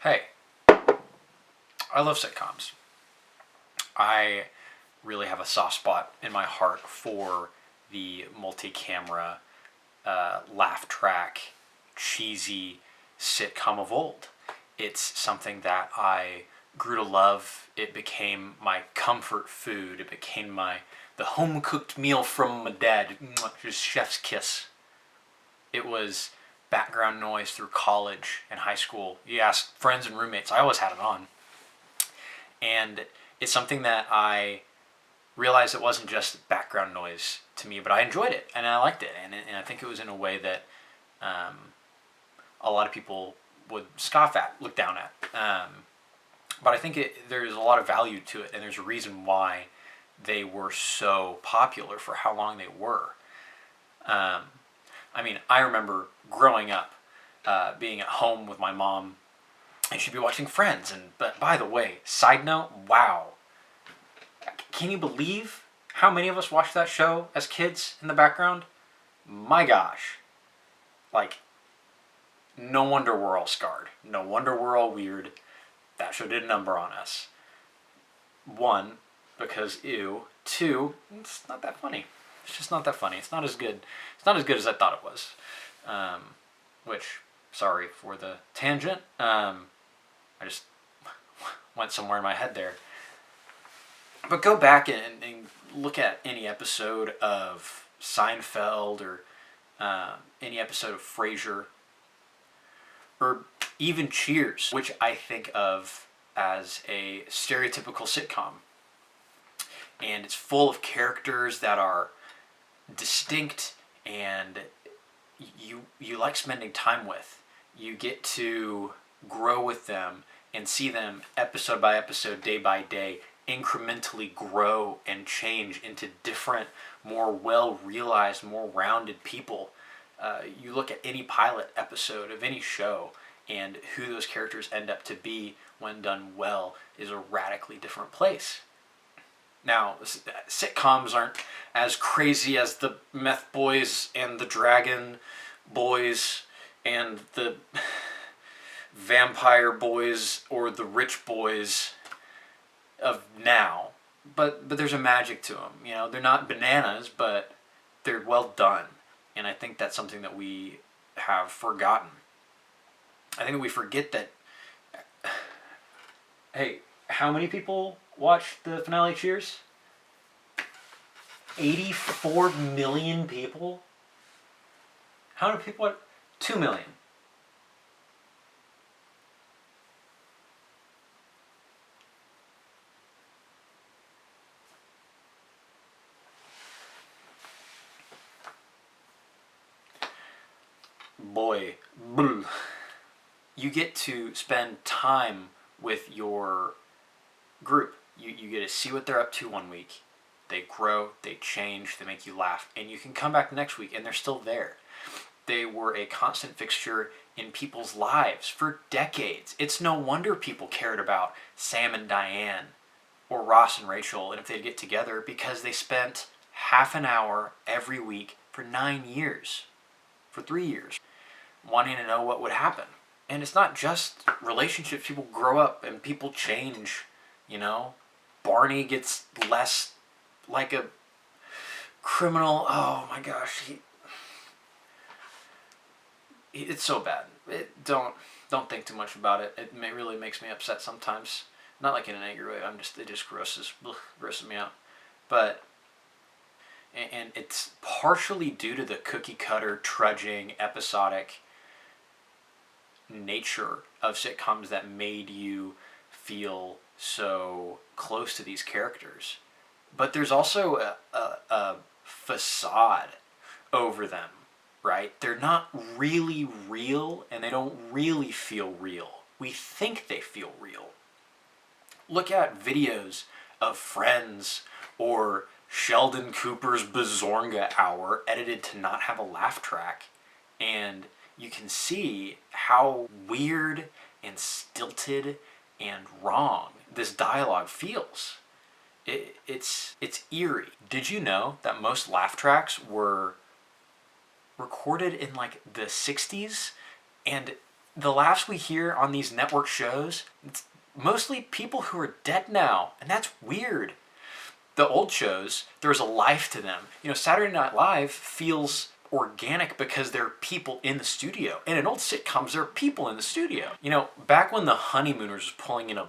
Hey, I love sitcoms. I really have a soft spot in my heart for the multi-camera, laugh track, cheesy sitcom of old. It's something that I grew to love. It became my comfort food. It became the home cooked meal from my dad. Just chef's kiss. It was background noise through college and high school. You ask friends and roommates, I always had it on. And it's something that I realized it wasn't just background noise to me, but I enjoyed it and I liked it, and I think it was in a way that um, a lot of people would scoff at, look down at. But I think there's a lot of value to it, and there's a reason why they were so popular for how long they were. Um, I remember growing up, being at home with my mom, and she'd be watching Friends. But by the way, side note, wow, can you believe how many of us watched that show as kids in the background? My gosh, like, no wonder we're all scarred. No wonder we're all weird. That show did a number on us. One, because ew. Two, it's not that funny. It's just not that funny. It's not as good. It's not as good as I thought it was. Which, sorry for the tangent. I just went somewhere in my head there. But go back and look at any episode of Seinfeld or any episode of Frasier or even Cheers, which I think of as a stereotypical sitcom. And it's full of characters that are distinct and you like spending time with. You get to grow with them and see them episode by episode, day by day, incrementally grow and change into different, more well-realized, more rounded people. You look at any pilot episode of any show, and who those characters end up to be when done well is a radically different place. Now, sitcoms aren't as crazy as the Meth Boys and the Dragon Boys and the Vampire Boys or the Rich Boys of now, but there's a magic to them. You know, they're not bananas, but they're well done, and I think that's something that we have forgotten. I think we forget that. Hey, how many people watched the finale of Cheers? 84 million people? How many people? 2 million. Boy, you get to spend time with your group. You get to see what they're up to one week. They grow, they change, they make you laugh, and you can come back next week and they're still there. They were a constant fixture in people's lives for decades. It's no wonder people cared about Sam and Diane or Ross and Rachel, and if they'd get together, because they spent half an hour every week for 9 years, for 3 years, wanting to know what would happen. And it's not just relationships. People grow up and people change, you know. Barney gets less like a criminal. Oh my gosh, it's so bad. Don't think too much about it. It really makes me upset sometimes. Not like in an angry way. It just grosses me out. But and it's partially due to the cookie cutter, trudging, episodic nature of sitcoms that made you feel so close to these characters. But there's also a facade over them, right? They're not really real, and they don't really feel real. We think they feel real. Look at videos of Friends or Sheldon Cooper's Bazorga Hour edited to not have a laugh track, and you can see how weird and stilted and wrong this dialogue feels. It's eerie. Did you know that most laugh tracks were recorded in like the 60s? And the laughs we hear on these network shows, it's mostly people who are dead now, and that's weird. The old shows, there's a life to them. Saturday Night Live feels organic because there are people in the studio. And in old sitcoms, there are people in the studio. Back when The Honeymooners was pulling in 1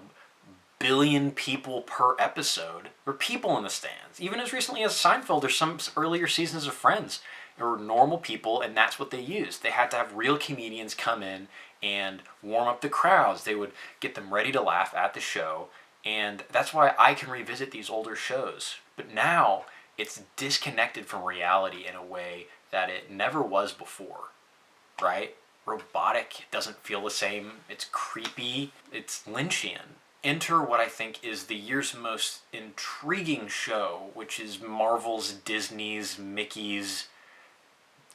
billion people per episode, there were people in the stands. Even as recently as Seinfeld or some earlier seasons of Friends, there were normal people, and that's what they used. They had to have real comedians come in and warm up the crowds. They would get them ready to laugh at the show, and that's why I can revisit these older shows. But now, it's disconnected from reality in a way that it never was before, right? Robotic, it doesn't feel the same, it's creepy, it's Lynchian. Enter what I think is the year's most intriguing show, which is Marvel's, Disney's, Mickey's,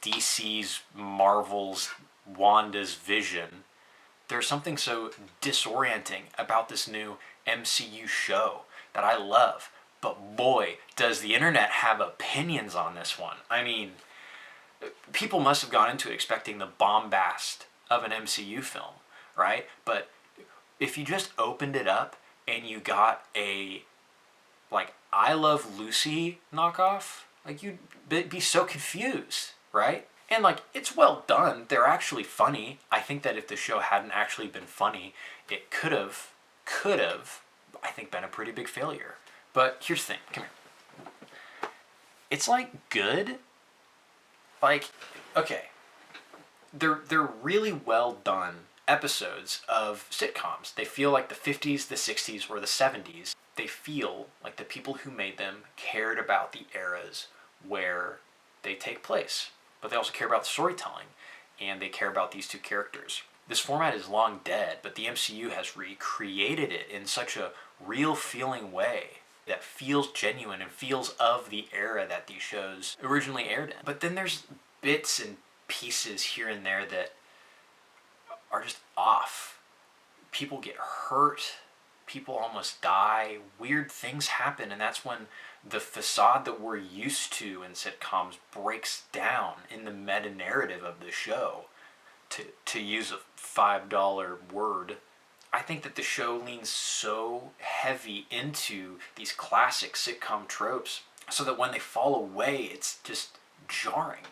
DC's, Marvel's, Wanda's Vision. There's something so disorienting about this new MCU show that I love. But boy, does the internet have opinions on this one. I mean, people must have gone into it expecting the bombast of an MCU film, right? But if you just opened it up and you got a, I Love Lucy knockoff, you'd be so confused, right? And it's well done. They're actually funny. I think that if the show hadn't actually been funny, it could have, I think, been a pretty big failure. But here's the thing. Come here. It's good. Okay. They're really well done episodes of sitcoms. They feel like the 50s, the 60s, or the 70s. They feel like the people who made them cared about the eras where they take place. But they also care about the storytelling, and they care about these two characters. This format is long dead, but the MCU has recreated it in such a real-feeling way that feels genuine and feels of the era that these shows originally aired in. But then there's bits and pieces here and there that are just off. People get hurt, people almost die, weird things happen, and that's when the facade that we're used to in sitcoms breaks down in the meta-narrative of the show. To use a $5 word, I think that the show leans so heavy into these classic sitcom tropes so that when they fall away, it's just jarring.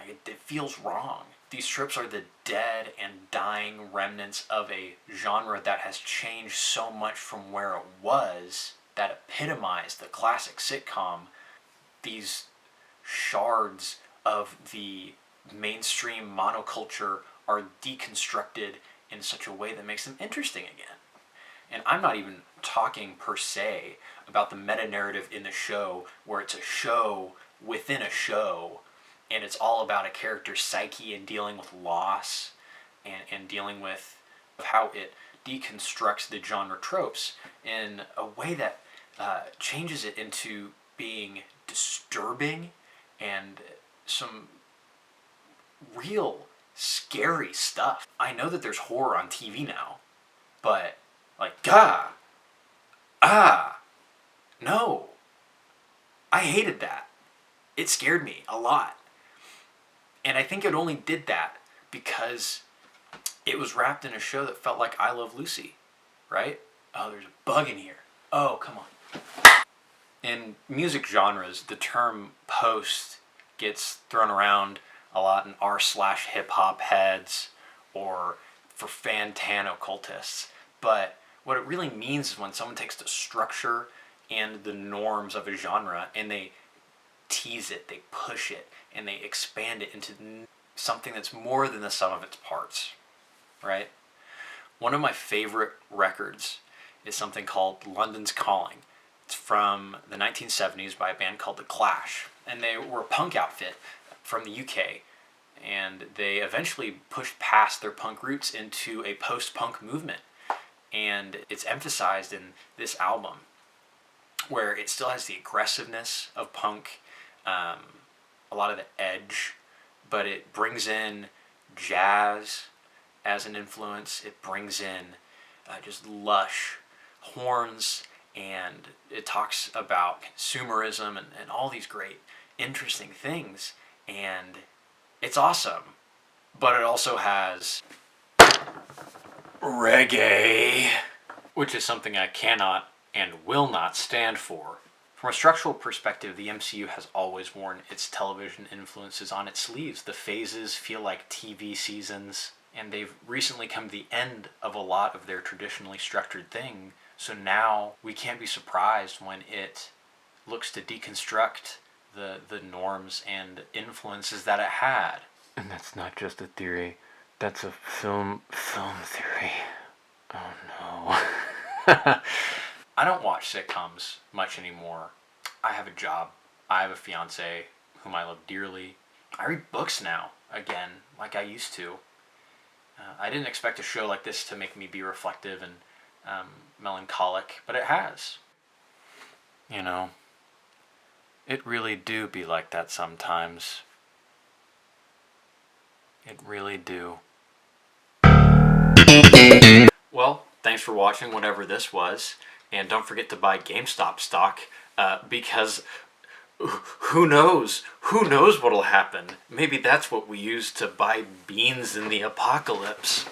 It feels wrong. These tropes are the dead and dying remnants of a genre that has changed so much from where it was, that epitomized the classic sitcom. These shards of the mainstream monoculture are deconstructed in such a way that makes them interesting again. And I'm not even talking per se about the meta-narrative in the show where it's a show within a show and it's all about a character's psyche and dealing with loss and dealing with how it deconstructs the genre tropes in a way that changes it into being disturbing and some real scary stuff. I know that there's horror on TV now, but no. I hated that. It scared me a lot. And I think it only did that because it was wrapped in a show that felt like I Love Lucy, right? Oh, there's a bug in here. Oh, come on. In music genres, the term post gets thrown around a lot in r/hip-hop heads or for fan-tan occultists. But what it really means is when someone takes the structure and the norms of a genre and they tease it, they push it, and they expand it into something that's more than the sum of its parts, right? One of my favorite records is something called London's Calling. It's from the 1970s by a band called The Clash, and they were a punk outfit from the UK, and they eventually pushed past their punk roots into a post-punk movement, and it's emphasized in this album where it still has the aggressiveness of punk, a lot of the edge, but it brings in jazz as an influence. It brings in just lush horns, and it talks about consumerism and all these great, interesting things, and it's awesome. But it also has reggae, which is something I cannot and will not stand for. From a structural perspective, the MCU has always worn its television influences on its sleeves. The phases feel like TV seasons, and they've recently come to the end of a lot of their traditionally structured thing, so now we can't be surprised when it looks to deconstruct the norms and influences that it had. And that's not just a theory, that's a film theory. Oh no. I don't watch sitcoms much anymore. I have a job. I have a fiance whom I love dearly. I read books now, again, like I used to. I didn't expect a show like this to make me be reflective and melancholic, but it has. You know, it really do be like that sometimes. It really do. Well, thanks for watching whatever this was. And don't forget to buy GameStop stock, because who knows? Who knows what'll happen? Maybe that's what we use to buy beans in the apocalypse.